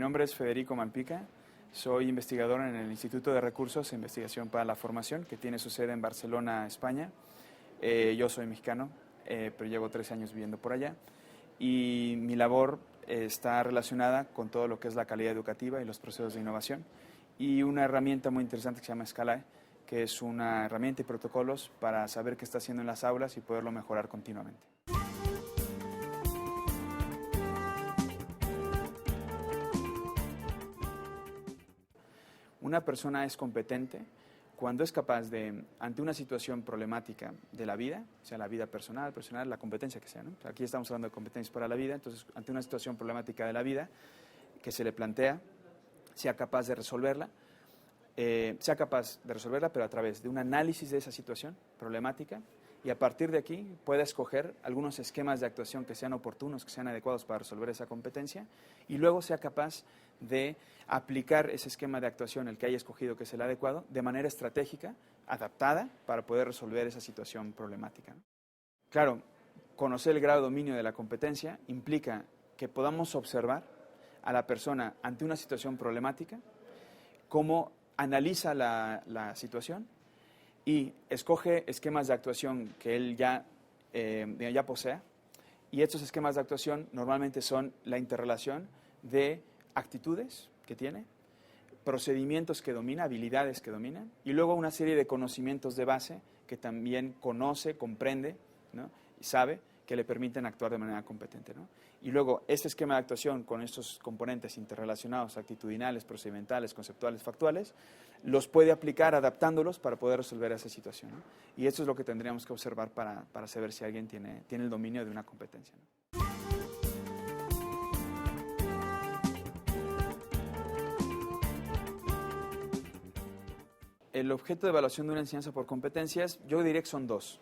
nombre es Federico Malpica, soy investigador en el Instituto de Recursos e Investigación para la Formación, que tiene su sede en Barcelona, España. Yo soy mexicano, pero llevo 3 años viviendo por allá, y mi labor está relacionada con todo lo que es la calidad educativa y los procesos de innovación, y una herramienta muy interesante que se llama Scalae, que es una herramienta y protocolos para saber qué está haciendo en las aulas y poderlo mejorar continuamente. Una persona es competente cuando es capaz de, ante una situación problemática de la vida, sea la vida personal, profesional, la competencia que sea, ¿no? Aquí estamos hablando de competencias para la vida, entonces ante una situación problemática de la vida que se le plantea, sea capaz de resolverla, pero a través de un análisis de esa situación problemática, y a partir de aquí pueda escoger algunos esquemas de actuación que sean oportunos, que sean adecuados para resolver esa competencia, y luego sea capaz de aplicar ese esquema de actuación, el que haya escogido que es el adecuado, de manera estratégica, adaptada, para poder resolver esa situación problemática, ¿no? Claro, conocer el grado de dominio de la competencia implica que podamos observar a la persona ante una situación problemática, cómo analiza la situación y escoge esquemas de actuación que él ya posea, y estos esquemas de actuación normalmente son la interrelación de actitudes que tiene, procedimientos que domina, habilidades que domina, y luego una serie de conocimientos de base que también conoce, comprende, ¿no? Y sabe, que le permiten actuar de manera competente, ¿no? Y luego este esquema de actuación con estos componentes interrelacionados, actitudinales, procedimentales, conceptuales, factuales, los puede aplicar adaptándolos para poder resolver esa situación, ¿no? Y esto es lo que tendríamos que observar para saber si alguien tiene el dominio de una competencia, ¿no? El objeto de evaluación de una enseñanza por competencias, yo diría que son 2.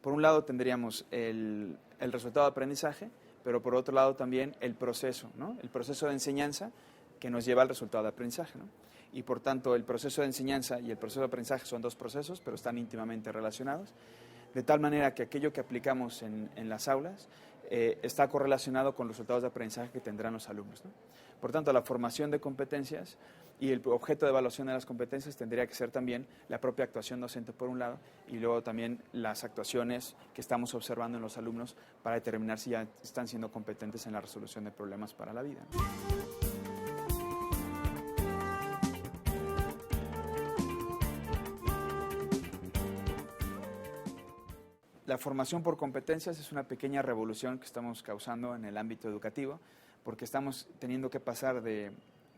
Por un lado tendríamos el resultado de aprendizaje, pero por otro lado también el proceso, ¿no? El proceso de enseñanza que nos lleva al resultado de aprendizaje, ¿no? Y por tanto el proceso de enseñanza y el proceso de aprendizaje son 2 procesos, pero están íntimamente relacionados, de tal manera que aquello que aplicamos en las aulas está correlacionado con los resultados de aprendizaje que tendrán los alumnos, ¿no? Por tanto, la formación de competencias y el objeto de evaluación de las competencias tendría que ser también la propia actuación docente por un lado, y luego también las actuaciones que estamos observando en los alumnos para determinar si ya están siendo competentes en la resolución de problemas para la vida, ¿no? La formación por competencias es una pequeña revolución que estamos causando en el ámbito educativo, porque estamos teniendo que pasar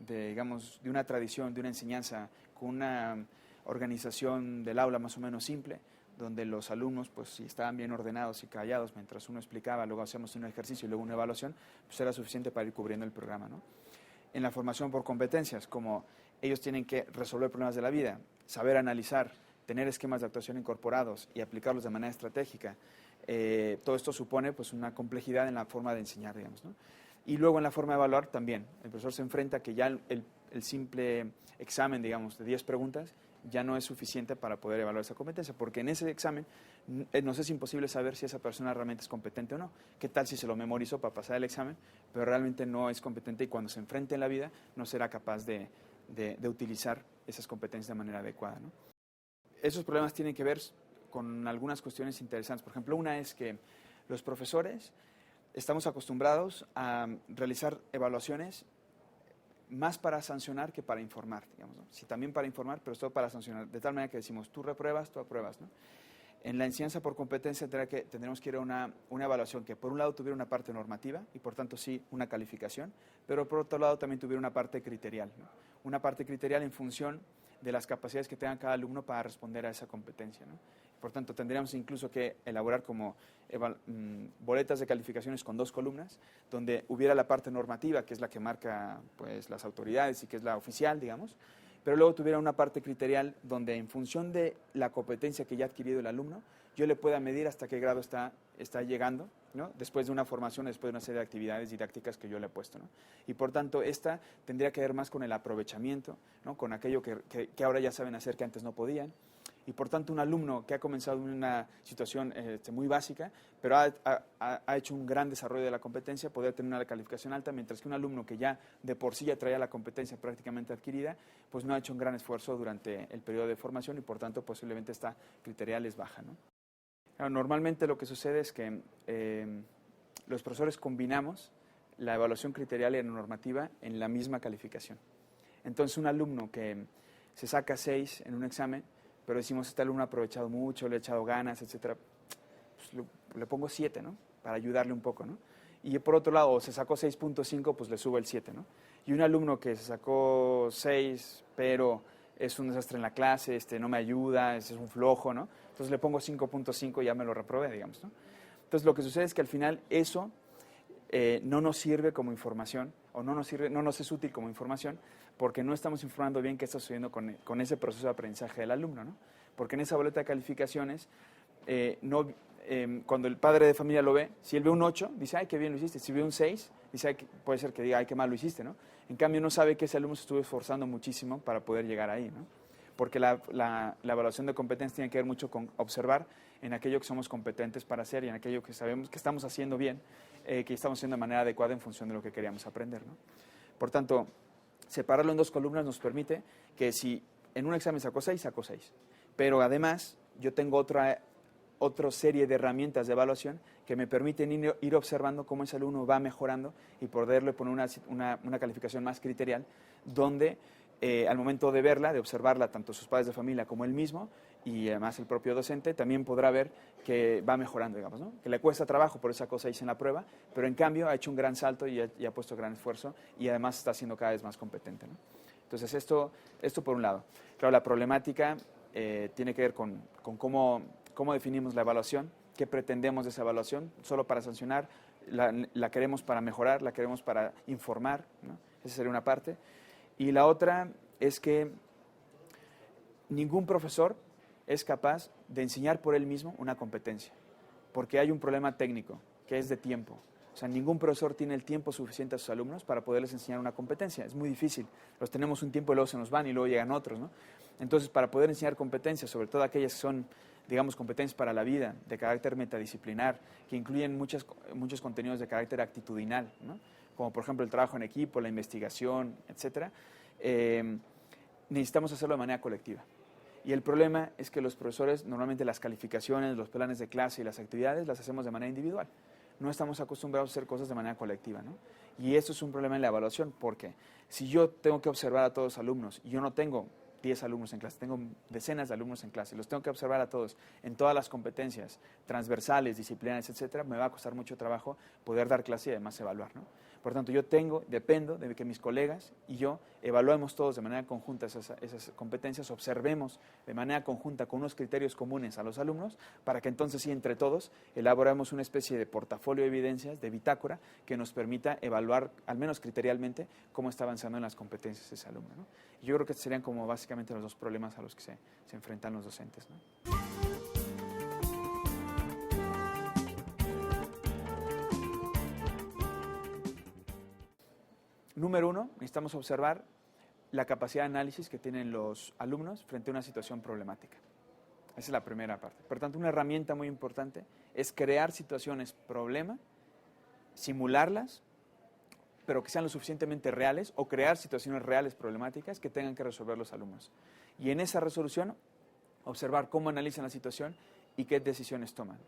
digamos, de una tradición, de una enseñanza con una organización del aula más o menos simple, donde los alumnos, pues si estaban bien ordenados y callados mientras uno explicaba, luego hacíamos un ejercicio y luego una evaluación, pues era suficiente para ir cubriendo el programa, ¿no? En la formación por competencias, como ellos tienen que resolver problemas de la vida, saber analizar, tener esquemas de actuación incorporados y aplicarlos de manera estratégica, todo esto supone pues una complejidad en la forma de enseñar, digamos, ¿no? Y luego en la forma de evaluar también, el profesor se enfrenta a que ya el simple examen, digamos, de 10 preguntas ya no es suficiente para poder evaluar esa competencia, porque en ese examen nos es imposible saber si esa persona realmente es competente o no. ¿Qué tal si se lo memorizó para pasar el examen, pero realmente no es competente, y cuando se enfrente en la vida no será capaz de utilizar esas competencias de manera adecuada, ¿no? Esos problemas tienen que ver con algunas cuestiones interesantes. Por ejemplo, una es que los profesores estamos acostumbrados a realizar evaluaciones más para sancionar que para informar, digamos, ¿no? Sí, también para informar, pero es todo para sancionar, de tal manera que decimos, tú repruebas, tú apruebas, ¿no? En la enseñanza por competencia tendremos que ir a una evaluación que por un lado tuviera una parte normativa y por tanto sí una calificación, pero por otro lado también tuviera una parte criterial, ¿no? Una parte criterial en función de las capacidades que tenga cada alumno para responder a esa competencia, ¿no? Por tanto, tendríamos incluso que elaborar como boletas de calificaciones con 2 columnas, donde hubiera la parte normativa, que es la que marca pues, las autoridades y que es la oficial, digamos, pero luego tuviera una parte criterial donde en función de la competencia que ya ha adquirido el alumno, yo le pueda medir hasta qué grado está llegando, ¿no? Después de una formación, después de una serie de actividades didácticas que yo le he puesto, ¿no? Y por tanto, esta tendría que ver más con el aprovechamiento, ¿no? Con aquello que ahora ya saben hacer que antes no podían. Y por tanto, un alumno que ha comenzado en una situación muy básica, pero ha hecho un gran desarrollo de la competencia, podría tener una calificación alta, mientras que un alumno que ya de por sí ya traía la competencia prácticamente adquirida, pues no ha hecho un gran esfuerzo durante el periodo de formación y por tanto posiblemente esta criterial es baja, ¿no? Claro, normalmente lo que sucede es que los profesores combinamos la evaluación criterial y la normativa en la misma calificación. Entonces, un alumno que se saca 6 en un examen, pero decimos, este alumno ha aprovechado mucho, le ha echado ganas, etcétera, pues le pongo 7, ¿no? Para ayudarle un poco, ¿no? Y por otro lado, se sacó 6.5, pues le subo el 7, ¿no? Y un alumno que se sacó 6, pero es un desastre en la clase, no me ayuda, es un flojo, ¿no? Entonces le pongo 5.5 y ya me lo reprobé, digamos, ¿no? Entonces lo que sucede es que al final eso no nos sirve como información o no nos es útil como información porque no estamos informando bien qué está sucediendo con ese proceso de aprendizaje del alumno, ¿no? Porque en esa boleta de calificaciones, cuando el padre de familia lo ve, si él ve un 8, dice, ay, qué bien lo hiciste. Si ve un 6, dice, ay, puede ser que diga, ay, qué mal lo hiciste, ¿no? En cambio, no sabe que ese alumno se estuvo esforzando muchísimo para poder llegar ahí, ¿no? Porque la evaluación de competencia tiene que ver mucho con observar en aquello que somos competentes para hacer y en aquello que sabemos que estamos haciendo bien, que estamos haciendo de manera adecuada en función de lo que queríamos aprender, ¿no? Por tanto, separarlo en 2 columnas nos permite que si en un examen sacó 6, sacó 6. Pero además, yo tengo otra serie de herramientas de evaluación que me permiten ir observando cómo ese alumno va mejorando y poderle poner una calificación más criterial, donde al momento de verla, de observarla, tanto sus padres de familia como él mismo, y además el propio docente, también podrá ver que va mejorando, digamos, ¿no? Que le cuesta trabajo, por esa cosa hice en la prueba, pero en cambio ha hecho un gran salto y ha puesto gran esfuerzo y además está siendo cada vez más competente, ¿no? Entonces esto por un lado. Claro, la problemática tiene que ver con cómo definimos la evaluación, qué pretendemos de esa evaluación, solo para sancionar, la queremos para mejorar, la queremos para informar, ¿no? Esa sería una parte. Y la otra es que ningún profesor es capaz de enseñar por él mismo una competencia, porque hay un problema técnico, que es de tiempo. O sea, ningún profesor tiene el tiempo suficiente a sus alumnos para poderles enseñar una competencia. Es muy difícil. Los tenemos un tiempo y luego se nos van y luego llegan otros, ¿no? Entonces, para poder enseñar competencias, sobre todo aquellas que son, digamos, competencias para la vida, de carácter metadisciplinar, que incluyen muchos contenidos de carácter actitudinal, ¿no? Como por ejemplo el trabajo en equipo, la investigación, etcétera, necesitamos hacerlo de manera colectiva. Y el problema es que los profesores, normalmente las calificaciones, los planes de clase y las actividades las hacemos de manera individual. No estamos acostumbrados a hacer cosas de manera colectiva, ¿no? Y eso es un problema en la evaluación, porque si yo tengo que observar a todos los alumnos y yo no tengo 10 alumnos en clase, tengo decenas de alumnos en clase, los tengo que observar a todos en todas las competencias transversales, disciplinarias, etcétera, me va a costar mucho trabajo poder dar clase y además evaluar, ¿no? Por tanto, dependo de que mis colegas y yo evaluemos todos de manera conjunta esas competencias, observemos de manera conjunta con unos criterios comunes a los alumnos, para que entonces sí, entre todos, elaboremos una especie de portafolio de evidencias, de bitácora, que nos permita evaluar, al menos criterialmente, cómo está avanzando en las competencias ese alumno, ¿no? Y yo creo que estos serían como básicamente los 2 problemas a los que se enfrentan los docentes, ¿no? Número 1, necesitamos observar la capacidad de análisis que tienen los alumnos frente a una situación problemática. Esa es la primera parte. Por tanto, una herramienta muy importante es crear situaciones problema, simularlas, pero que sean lo suficientemente reales, o crear situaciones reales problemáticas que tengan que resolver los alumnos. Y en esa resolución, observar cómo analizan la situación y qué decisiones toman.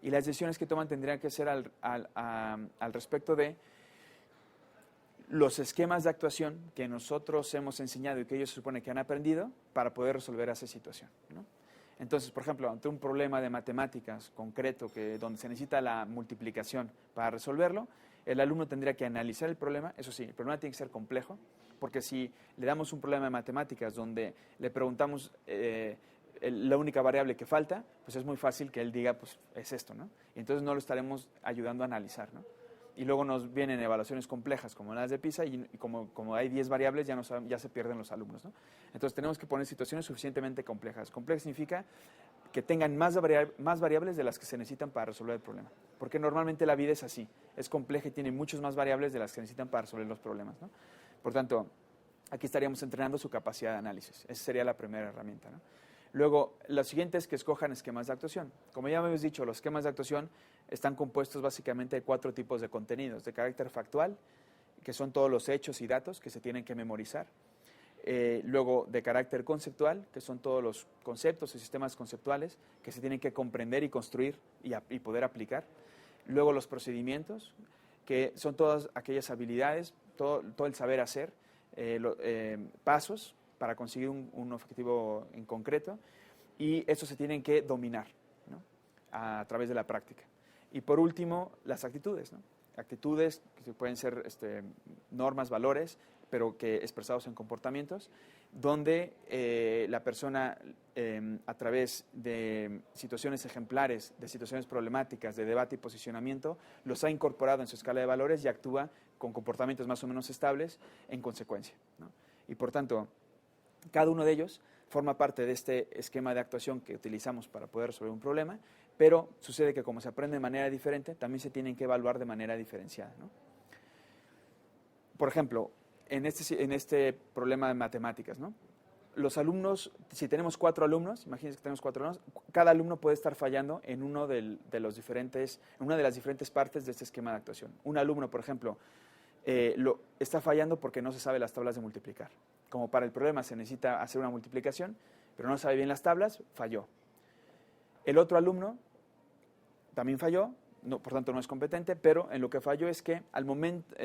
Y las decisiones que toman tendrían que ser al respecto de los esquemas de actuación que nosotros hemos enseñado y que ellos se supone que han aprendido para poder resolver esa situación, ¿no? Entonces, por ejemplo, ante un problema de matemáticas concreto donde se necesita la multiplicación para resolverlo, el alumno tendría que analizar el problema. Eso sí, el problema tiene que ser complejo, porque si le damos un problema de matemáticas donde le preguntamos la única variable que falta, pues es muy fácil que él diga, pues es esto, ¿no? Y entonces no lo estaremos ayudando a analizar, ¿no? Y luego nos vienen evaluaciones complejas como las de PISA y como hay 10 variables ya se pierden los alumnos, ¿no? Entonces tenemos que poner situaciones suficientemente complejas. Complejo significa que tengan más variables de las que se necesitan para resolver el problema. Porque normalmente la vida es así, es compleja y tiene muchas más variables de las que se necesitan para resolver los problemas, ¿no? Por tanto, aquí estaríamos entrenando su capacidad de análisis. Esa sería la primera herramienta, ¿no? Luego, lo siguiente es que escojan esquemas de actuación. Como ya me habéis dicho, los esquemas de actuación están compuestos básicamente de 4 tipos de contenidos. De carácter factual, que son todos los hechos y datos que se tienen que memorizar. Luego, de carácter conceptual, que son todos los conceptos y sistemas conceptuales que se tienen que comprender y construir y poder aplicar. Luego, los procedimientos, que son todas aquellas habilidades, todo el saber hacer, pasos para conseguir un objetivo en concreto, y estos se tienen que dominar, ¿no? A través de la práctica. Y por último, las actitudes, ¿no? Actitudes que pueden ser normas, valores, pero que expresados en comportamientos, donde la persona, a través de situaciones ejemplares, de situaciones problemáticas, de debate y posicionamiento, los ha incorporado en su escala de valores y actúa con comportamientos más o menos estables en consecuencia, ¿no? Y por tanto, cada uno de ellos forma parte de este esquema de actuación que utilizamos para poder resolver un problema, pero sucede que como se aprende de manera diferente, también se tienen que evaluar de manera diferenciada, ¿no? Por ejemplo, en este problema de matemáticas, ¿no? Los alumnos, si tenemos 4 alumnos, imagínense que tenemos 4 alumnos, cada alumno puede estar fallando en una de las diferentes partes de este esquema de actuación. Un alumno, por ejemplo, está fallando porque no se sabe las tablas de multiplicar. Como para el problema se necesita hacer una multiplicación, pero no sabe bien las tablas, falló. El otro alumno también falló, por tanto no es competente, pero en lo que falló es que al momento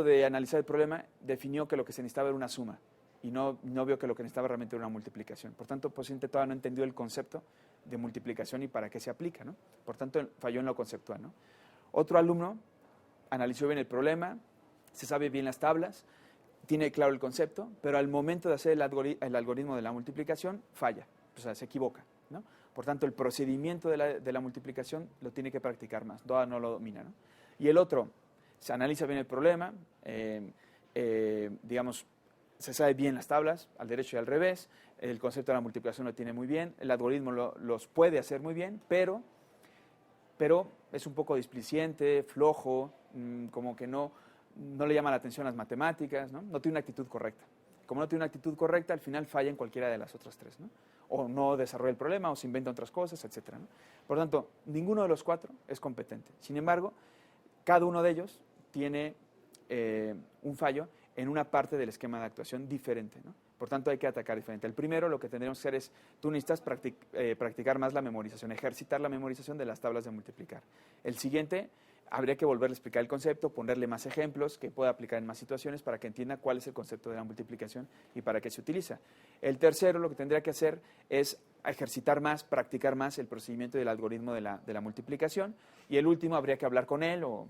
de analizar el problema definió que lo que se necesitaba era una suma y no vio que lo que necesitaba realmente era una multiplicación. Por tanto, pues todavía no entendió el concepto de multiplicación y para qué se aplica, ¿no? Por tanto, falló en lo conceptual, ¿no? Otro alumno analizó bien el problema, se sabe bien las tablas, tiene claro el concepto, pero al momento de hacer el algoritmo de la multiplicación falla, o sea, se equivoca, ¿no? Por tanto, el procedimiento de la multiplicación lo tiene que practicar más, todavía no lo domina, ¿no? Y el otro se analiza bien el problema, digamos, se sabe bien las tablas, al derecho y al revés, el concepto de la multiplicación lo tiene muy bien, el algoritmo los puede hacer muy bien, pero es un poco displicente, flojo, como que no le llama la atención las matemáticas, ¿no? No tiene una actitud correcta. Como no tiene una actitud correcta, al final falla en cualquiera de las otras 3, ¿no? O no desarrolla el problema, o se inventa otras cosas, etc., ¿no? Por tanto, ninguno de los 4 es competente. Sin embargo, cada uno de ellos tiene un fallo en una parte del esquema de actuación diferente, ¿no? Por tanto, hay que atacar diferente. El primero, lo que tendríamos que hacer es, tú necesitas practicar más la memorización, ejercitar la memorización de las tablas de multiplicar. El siguiente, habría que volverle a explicar el concepto, ponerle más ejemplos que pueda aplicar en más situaciones para que entienda cuál es el concepto de la multiplicación y para qué se utiliza. El tercero, lo que tendría que hacer es ejercitar más, practicar más el procedimiento del algoritmo de la multiplicación. Y el último, habría que hablar con él o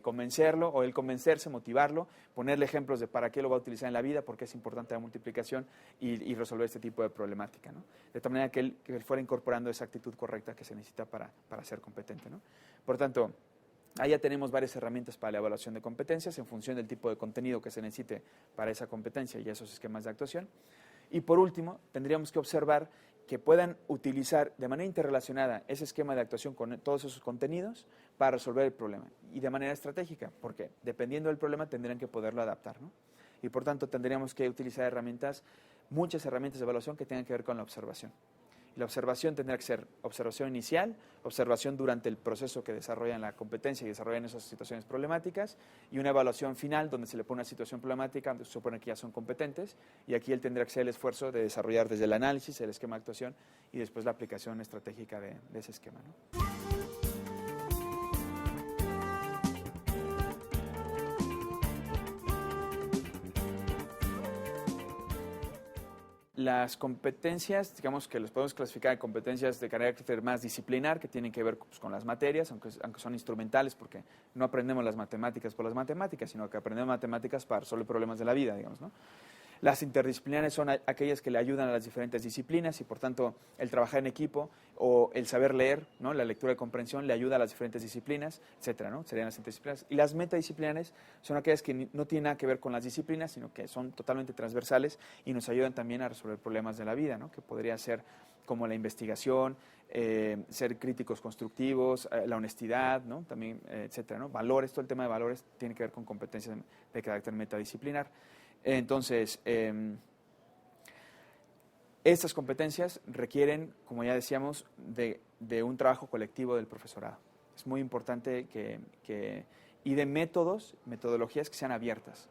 convencerlo, o él convencerse, motivarlo, ponerle ejemplos de para qué lo va a utilizar en la vida, por qué es importante la multiplicación y resolver este tipo de problemática, ¿no? De tal manera que él fuera incorporando esa actitud correcta que se necesita para ser competente, ¿no? Por tanto, ahí ya tenemos varias herramientas para la evaluación de competencias en función del tipo de contenido que se necesite para esa competencia y esos esquemas de actuación. Y por último, tendríamos que observar que puedan utilizar de manera interrelacionada ese esquema de actuación con todos esos contenidos para resolver el problema y de manera estratégica, porque dependiendo del problema tendrían que poderlo adaptar, ¿no? Y por tanto tendríamos que utilizar muchas herramientas de evaluación que tengan que ver con la observación. La observación tendrá que ser observación inicial, observación durante el proceso que desarrollan la competencia y desarrollan esas situaciones problemáticas, y una evaluación final donde se le pone una situación problemática donde se supone que ya son competentes, y aquí él tendrá que hacer el esfuerzo de desarrollar desde el análisis, el esquema de actuación y después la aplicación estratégica de ese esquema, ¿no? Las competencias, digamos que las podemos clasificar en competencias de carácter más disciplinar, que tienen que ver, pues, con las materias, aunque son instrumentales, porque no aprendemos las matemáticas por las matemáticas, sino que aprendemos matemáticas para resolver problemas de la vida, digamos, ¿no? Las interdisciplinares son aquellas que le ayudan a las diferentes disciplinas y, por tanto, el trabajar en equipo o el saber leer, ¿no? La lectura de comprensión le ayuda a las diferentes disciplinas, etcétera, ¿no? Serían las interdisciplinares. Y las metadisciplinares son aquellas que no tienen nada que ver con las disciplinas, sino que son totalmente transversales y nos ayudan también a resolver problemas de la vida, ¿no? Que podría ser como la investigación, ser críticos constructivos, la honestidad, ¿no? También, etcétera, ¿no? Valores, todo el tema de valores tiene que ver con competencias de carácter metadisciplinar. Entonces, Estas competencias requieren, como ya decíamos, de un trabajo colectivo del profesorado. Es muy importante y de metodologías que sean abiertas.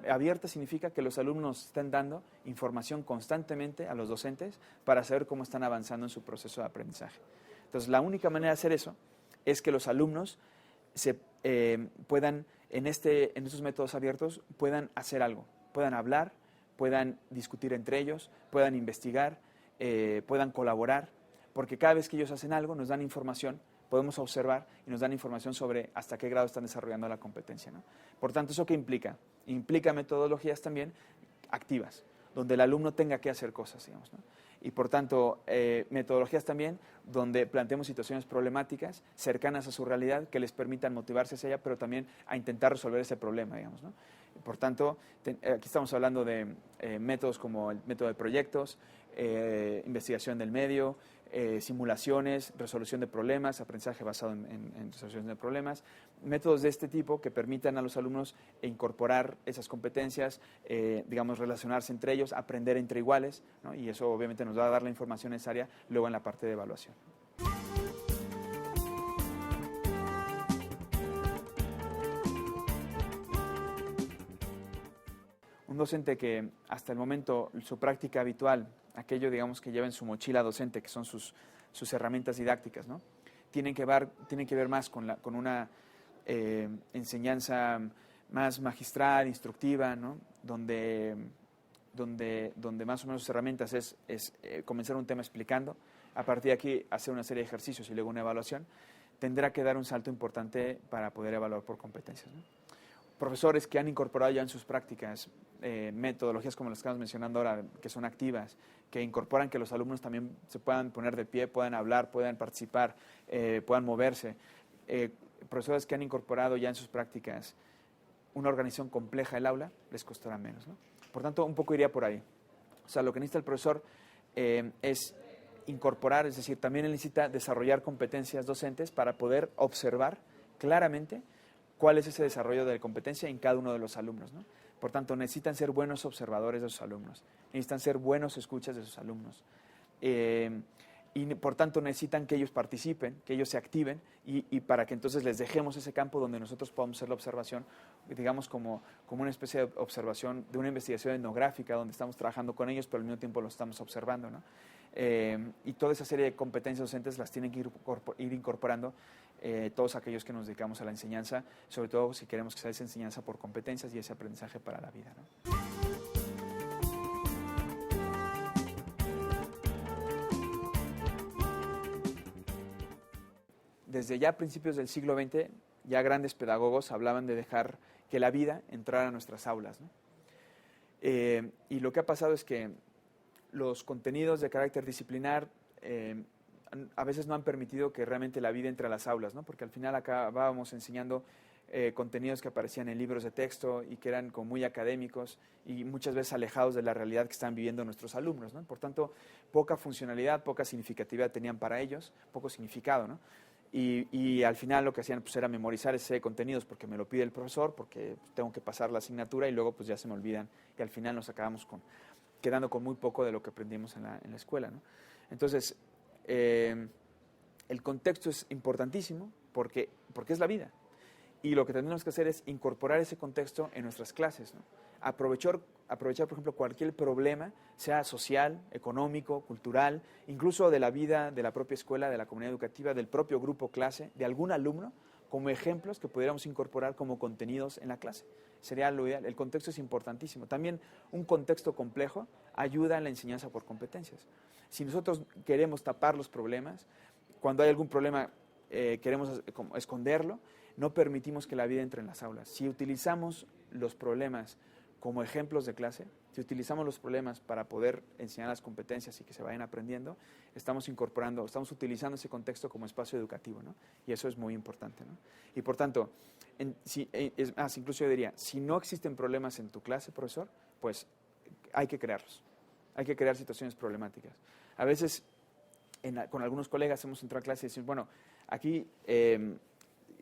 Abiertas significa que los alumnos estén dando información constantemente a los docentes para saber cómo están avanzando en su proceso de aprendizaje. Entonces, la única manera de hacer eso es que los alumnos puedan, en estos métodos abiertos, puedan hacer algo, puedan hablar, puedan discutir entre ellos, puedan investigar, puedan colaborar, porque cada vez que ellos hacen algo nos dan información, podemos observar y nos dan información sobre hasta qué grado están desarrollando la competencia, ¿no? Por tanto, ¿eso qué implica? Implica metodologías también activas, donde el alumno tenga que hacer cosas, digamos, ¿no? Y por tanto, metodologías también donde planteemos situaciones problemáticas cercanas a su realidad que les permitan motivarse hacia ella, pero también a intentar resolver ese problema, digamos, ¿no? Por tanto, aquí estamos hablando de métodos como el método de proyectos, investigación del medio, simulaciones, resolución de problemas, aprendizaje basado en resolución de problemas, métodos de este tipo que permitan a los alumnos incorporar esas competencias, digamos, relacionarse entre ellos, aprender entre iguales, ¿no? Y eso obviamente nos va a dar la información necesaria luego en la parte de evaluación. Un docente que hasta el momento su práctica habitual, aquello digamos que lleva en su mochila docente, que son sus herramientas didácticas, ¿no? Tienen que ver más con una enseñanza más magistral, instructiva, ¿no? Donde más o menos sus herramientas es comenzar un tema explicando, a partir de aquí hacer una serie de ejercicios y luego una evaluación, tendrá que dar un salto importante para poder evaluar por competencias, ¿no? Profesores que han incorporado ya en sus prácticas metodologías como las que estamos mencionando ahora, que son activas, que incorporan que los alumnos también se puedan poner de pie, puedan hablar, puedan participar, puedan moverse. Profesores que han incorporado ya en sus prácticas una organización compleja del aula, les costará menos, ¿no? Por tanto, un poco iría por ahí. O sea, lo que necesita el profesor es incorporar, es decir, también él necesita desarrollar competencias docentes para poder observar claramente cuál es ese desarrollo de la competencia en cada uno de los alumnos, ¿no? Por tanto, necesitan ser buenos observadores de sus alumnos, necesitan ser buenos escuchas de sus alumnos. Y por tanto necesitan que ellos participen, que ellos se activen y para que entonces les dejemos ese campo donde nosotros podamos hacer la observación, digamos como una especie de observación, de una investigación etnográfica donde estamos trabajando con ellos, pero al mismo tiempo los estamos observando, ¿no? Y toda esa serie de competencias docentes las tienen que ir incorporando todos aquellos que nos dedicamos a la enseñanza, sobre todo si queremos que sea esa enseñanza por competencias y ese aprendizaje para la vida, ¿no? Desde ya principios del siglo XX, ya grandes pedagogos hablaban de dejar que la vida entrara a nuestras aulas, ¿no? Y lo que ha pasado es que los contenidos de carácter disciplinar a veces no han permitido que realmente la vida entre a las aulas, ¿no? Porque al final acabábamos enseñando contenidos que aparecían en libros de texto y que eran como muy académicos y muchas veces alejados de la realidad que están viviendo nuestros alumnos, ¿no? Por tanto, poca funcionalidad, poca significatividad tenían para ellos, poco significado, ¿no? Y al final lo que hacían pues, era memorizar ese contenidos porque me lo pide el profesor, porque tengo que pasar la asignatura y luego pues ya se me olvidan y al final nos acabamos quedando con muy poco de lo que aprendimos en la escuela, ¿no? Entonces, el contexto es importantísimo porque es la vida. Y lo que tenemos que hacer es incorporar ese contexto en nuestras clases, ¿no? Aprovechar, por ejemplo, cualquier problema, sea social, económico, cultural, incluso de la vida de la propia escuela, de la comunidad educativa, del propio grupo clase, de algún alumno, como ejemplos que pudiéramos incorporar como contenidos en la clase. Sería lo ideal. El contexto es importantísimo. También un contexto complejo ayuda en la enseñanza por competencias. Si nosotros queremos tapar los problemas, cuando hay algún problema queremos esconderlo, no permitimos que la vida entre en las aulas. Si utilizamos los problemas como ejemplos de clase, si utilizamos los problemas para poder enseñar las competencias y que se vayan aprendiendo, estamos utilizando ese contexto como espacio educativo, ¿no? Y eso es muy importante, ¿no? Y por tanto, incluso yo diría, si no existen problemas en tu clase, profesor, pues hay que crearlos. Hay que crear situaciones problemáticas. A veces, con algunos colegas hemos entrado a clase y decimos, bueno, aquí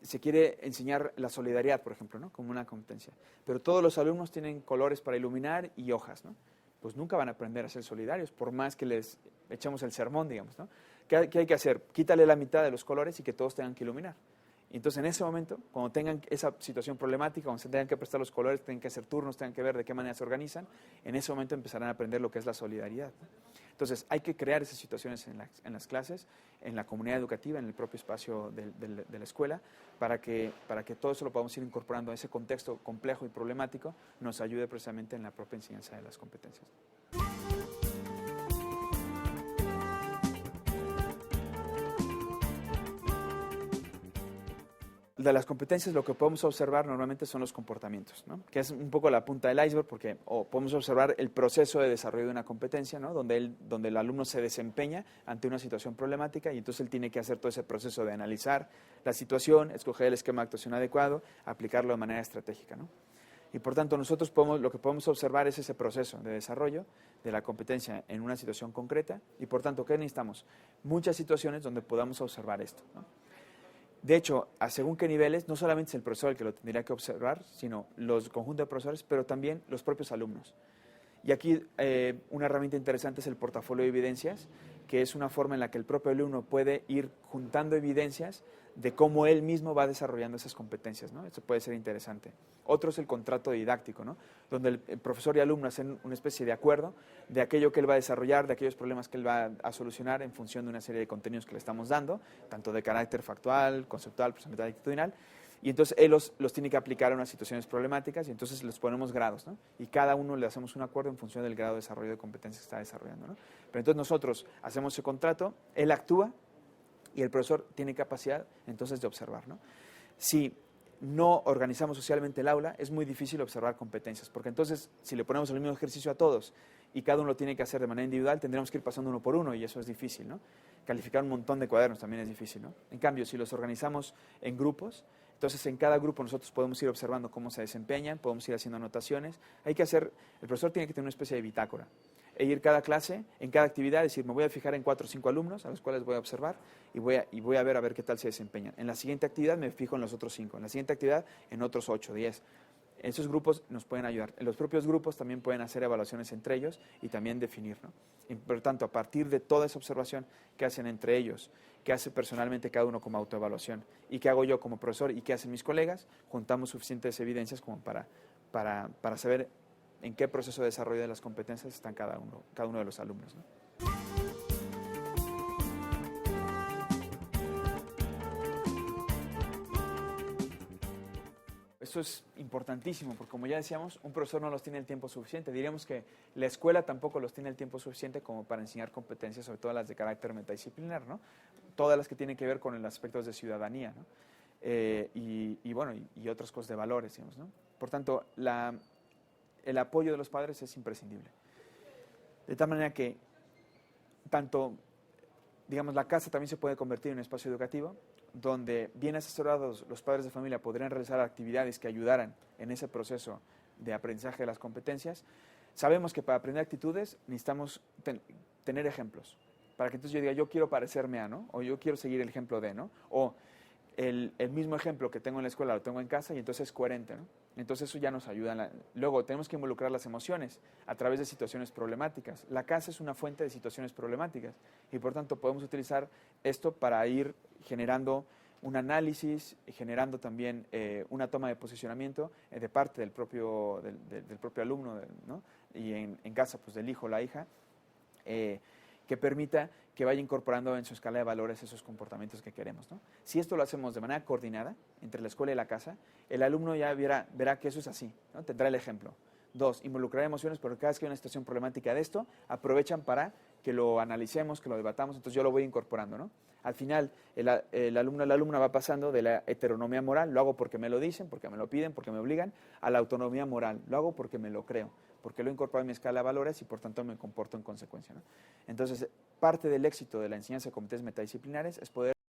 se quiere enseñar la solidaridad, por ejemplo, ¿no? Como una competencia. Pero todos los alumnos tienen colores para iluminar y hojas, ¿no? pues nunca van a aprender a ser solidarios, por más que les echemos el sermón, digamos, ¿no? ¿Qué hay que hacer? Quítale la mitad de los colores y que todos tengan que iluminar. Y entonces en ese momento, cuando tengan esa situación problemática, cuando se tengan que prestar los colores, tengan que hacer turnos, tengan que ver de qué manera se organizan, en ese momento empezarán a aprender lo que es la solidaridad, ¿no? Entonces hay que crear esas situaciones en las clases, en la comunidad educativa, en el propio espacio de la escuela, para que todo eso lo podamos ir incorporando a ese contexto complejo y problemático, nos ayude precisamente en la propia enseñanza de las competencias. De las competencias lo que podemos observar normalmente son los comportamientos, ¿no? Que es un poco la punta del iceberg porque podemos observar el proceso de desarrollo de una competencia, ¿no? donde el alumno se desempeña ante una situación problemática y entonces él tiene que hacer todo ese proceso de analizar la situación, escoger el esquema de actuación adecuado, aplicarlo de manera estratégica, ¿no? Y por tanto nosotros lo que podemos observar es ese proceso de desarrollo de la competencia en una situación concreta y por tanto, ¿qué necesitamos? Muchas situaciones donde podamos observar esto, ¿no? De hecho, a según qué niveles, no solamente es el profesor el que lo tendría que observar, sino los conjuntos de profesores, pero también los propios alumnos. Y aquí una herramienta interesante es el portafolio de evidencias, que es una forma en la que el propio alumno puede ir juntando evidencias de cómo él mismo va desarrollando esas competencias, ¿no? Eso puede ser interesante. Otro es el contrato didáctico, ¿no? Donde el profesor y alumno hacen una especie de acuerdo de aquello que él va a desarrollar, de aquellos problemas que él va a solucionar en función de una serie de contenidos que le estamos dando, tanto de carácter factual, conceptual, procedimental y actitudinal. Y entonces él los tiene que aplicar a unas situaciones problemáticas y entonces les ponemos grados, ¿no? Y cada uno le hacemos un acuerdo en función del grado de desarrollo de competencias que está desarrollando, ¿no? Pero entonces nosotros hacemos ese contrato, él actúa y el profesor tiene capacidad entonces de observar, ¿no? Si no organizamos socialmente el aula, es muy difícil observar competencias, porque entonces si le ponemos el mismo ejercicio a todos y cada uno lo tiene que hacer de manera individual, tendríamos que ir pasando uno por uno y eso es difícil, ¿no? Calificar un montón de cuadernos también es difícil, ¿no? En cambio, si los organizamos en grupos, entonces en cada grupo nosotros podemos ir observando cómo se desempeñan, podemos ir haciendo anotaciones. El profesor tiene que tener una especie de bitácora e ir cada clase, en cada actividad, decir, me voy a fijar en 4 o 5 alumnos a los cuales voy a observar y voy a ver qué tal se desempeñan. En la siguiente actividad me fijo en los otros 5, en la siguiente actividad en otros 8, 10. Esos grupos nos pueden ayudar. En los propios grupos también pueden hacer evaluaciones entre ellos y también definir, ¿no? Y por tanto, a partir de toda esa observación que hacen entre ellos, que hace personalmente cada uno como autoevaluación y que hago yo como profesor y que hacen mis colegas, juntamos suficientes evidencias como para saber en qué proceso de desarrollo de las competencias están cada uno de los alumnos, ¿no? Esto es importantísimo, porque como ya decíamos, un profesor no los tiene el tiempo suficiente. Diríamos que la escuela tampoco los tiene el tiempo suficiente como para enseñar competencias, sobre todo las de carácter metadisciplinar, ¿no? Todas las que tienen que ver con los aspectos de ciudadanía, ¿no? Y otras cosas de valores, digamos, ¿no? Por tanto, el apoyo de los padres es imprescindible. De tal manera que tanto, digamos, la casa también se puede convertir en un espacio educativo, donde bien asesorados los padres de familia podrían realizar actividades que ayudaran en ese proceso de aprendizaje de las competencias. Sabemos que para aprender actitudes necesitamos tener ejemplos, para que entonces yo diga, yo quiero parecerme a, ¿no? O yo quiero seguir el ejemplo de, ¿no? O el mismo ejemplo que tengo en la escuela lo tengo en casa y entonces es coherente, ¿no? Entonces eso ya nos ayuda. Luego tenemos que involucrar las emociones a través de situaciones problemáticas. La casa es una fuente de situaciones problemáticas y por tanto podemos utilizar esto para ir generando un análisis, generando también una toma de posicionamiento de parte del propio alumno, ¿no? Y en casa pues del hijo o la hija, que permita que vaya incorporando en su escala de valores esos comportamientos que queremos, ¿no? Si esto lo hacemos de manera coordinada entre la escuela y la casa, el alumno ya verá que eso es así, ¿no? Tendrá el ejemplo. 2, involucrar emociones, porque cada vez que hay una situación problemática de esto, aprovechan para que lo analicemos, que lo debatamos, entonces yo lo voy incorporando, ¿no? Al final, el alumno o la alumna va pasando de la heteronomía moral, lo hago porque me lo dicen, porque me lo piden, porque me obligan, a la autonomía moral, lo hago porque me lo creo, porque lo he incorporado en mi escala de valores y por tanto me comporto en consecuencia, ¿no? Entonces, parte del éxito de la enseñanza de competencias metadisciplinares es poder